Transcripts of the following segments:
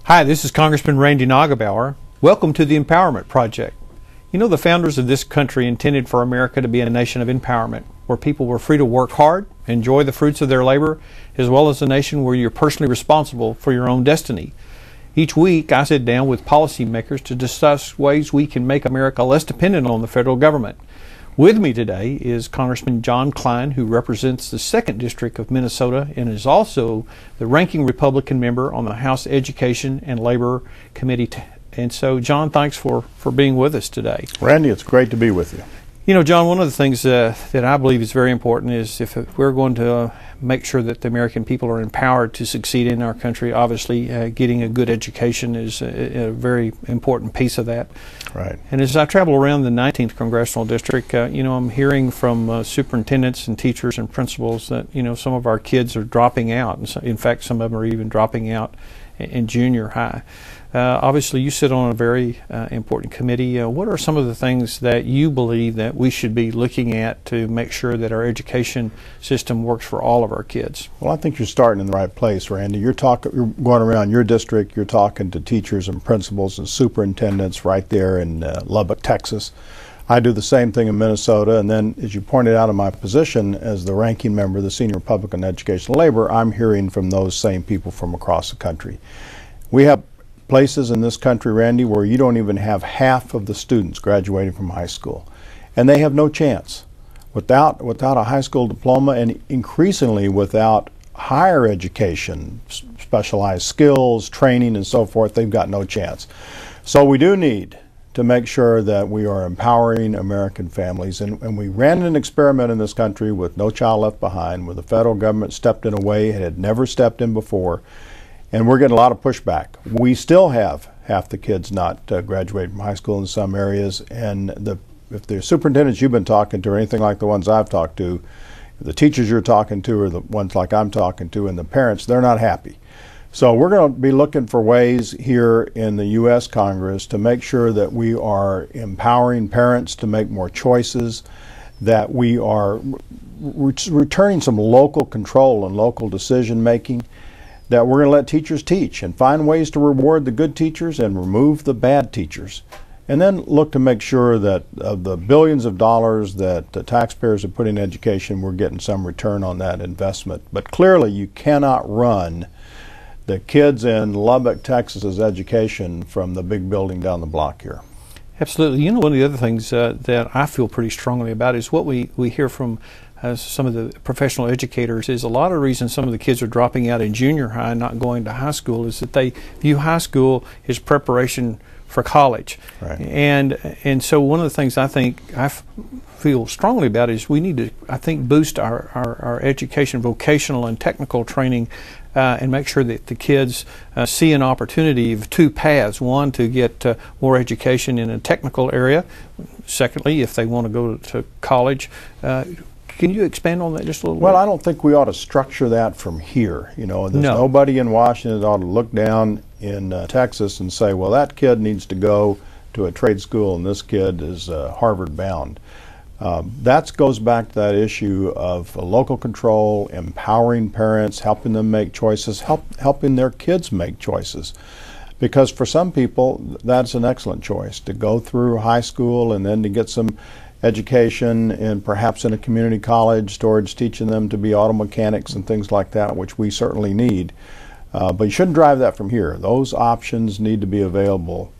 Hi, this is Congressman Randy Nagelbauer. Welcome to the Empowerment Project. You know, the founders of this country intended for America to be a nation of empowerment, where people were free to work hard, enjoy the fruits of their labor, as well as a nation where you're personally responsible for your own destiny. Each week, I sit down with policymakers to discuss ways we can make America less dependent on the federal government. With me today is Congressman John Klein, who represents the 2nd District of Minnesota and is also the ranking Republican member on the House Education and Labor Committee. And so, John, thanks for being with us today. Randy, it's great to be with you. You know, John, one of the things that I believe is very important is if we're going to make sure that the American people are empowered to succeed in our country, obviously getting a good education is a very important piece of that. Right. And as I travel around the 19th Congressional District, you know, I'm hearing from superintendents and teachers and principals that, you know, some of our kids are dropping out. And so, in fact, some of them are even dropping out in junior high. Obviously, you sit on a very important committee. What are some of the things that you believe that we should be looking at to make sure that our education system works for all of our kids? Well, I think you're starting in the right place, Randy. You're going around your district, you're talking to teachers and principals and superintendents right there in Lubbock, Texas. I do the same thing in Minnesota, and then, as you pointed out in my position as the ranking member of the Senior Republican Education and Labor, I'm hearing from those same people from across the country. We have places in this country, Randy, where you don't even have half of the students graduating from high school, and they have no chance. Without a high school diploma, and increasingly without higher education, specialized skills, training, and so forth, they've got no chance. So we do need to make sure that we are empowering American families, and we ran an experiment in this country with No Child Left Behind, where the federal government stepped in a way it had never stepped in before. And we're getting a lot of pushback. We still have half the kids not graduating from high school in some areas, and if the superintendents you've been talking to or anything like the ones I've talked to, the teachers you're talking to or the ones like I'm talking to, and the parents, they're not happy. So we're going to be looking for ways here in the U.S. Congress to make sure that we are empowering parents to make more choices, that we are returning some local control and local decision making, that we're going to let teachers teach and find ways to reward the good teachers and remove the bad teachers. And then look to make sure that of the billions of dollars that the taxpayers have put in education, we're getting some return on that investment. But clearly you cannot run the kids in Lubbock, Texas's education from the big building down the block here. Absolutely. You know, one of the other things that I feel pretty strongly about is what we hear from some of the professional educators is a lot of the reason some of the kids are dropping out in junior high and not going to high school is that they view high school as preparation for college. Right. And so one of the things I feel strongly about is we need to, I think, boost our education, vocational and technical training, and make sure that the kids see an opportunity of two paths. One, to get more education in a technical area. Secondly, if they want to go to college. Can you expand on that just a little bit? Well, I don't think we ought to structure that from here. You know, there's nobody in Washington that ought to look down in Texas and say, well, that kid needs to go to a trade school and this kid is Harvard bound. That goes back to that issue of local control, empowering parents, helping them make choices, helping their kids make choices. Because for some people, that's an excellent choice, to go through high school and then to get some education and perhaps in a community college towards teaching them to be auto mechanics and things like that, which we certainly need. But you shouldn't drive that from here. Those options need to be available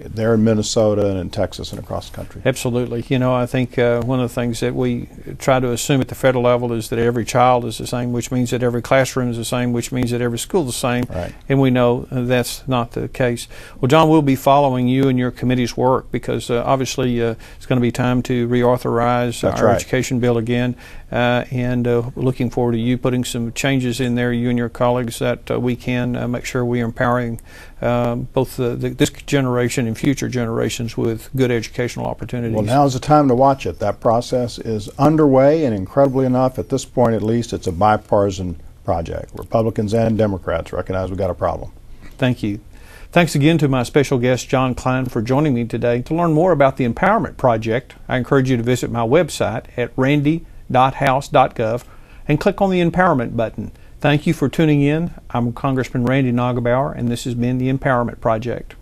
there in Minnesota and in Texas and across the country. Absolutely. You know, I think one of the things that we try to assume at the federal level is that every child is the same, which means that every classroom is the same, which means that every school is the same. Right. And we know that's not the case. Well, John, we'll be following you and your committee's work because obviously it's going to be time to reauthorize our education bill again. And looking forward to you putting some changes in there, you and your colleagues, that we can make sure we are empowering both this generation and future generations with good educational opportunities. Well, now's the time to watch it. That process is underway, and incredibly enough, at this point at least, it's a bipartisan project. Republicans and Democrats recognize we've got a problem. Thank you. Thanks again to my special guest, John Klein, for joining me today. To learn more about the Empowerment Project, I encourage you to visit my website at randy.house.gov and click on the Empowerment button. Thank you for tuning in. I'm Congressman Randy Nagelbauer, and this has been the Empowerment Project.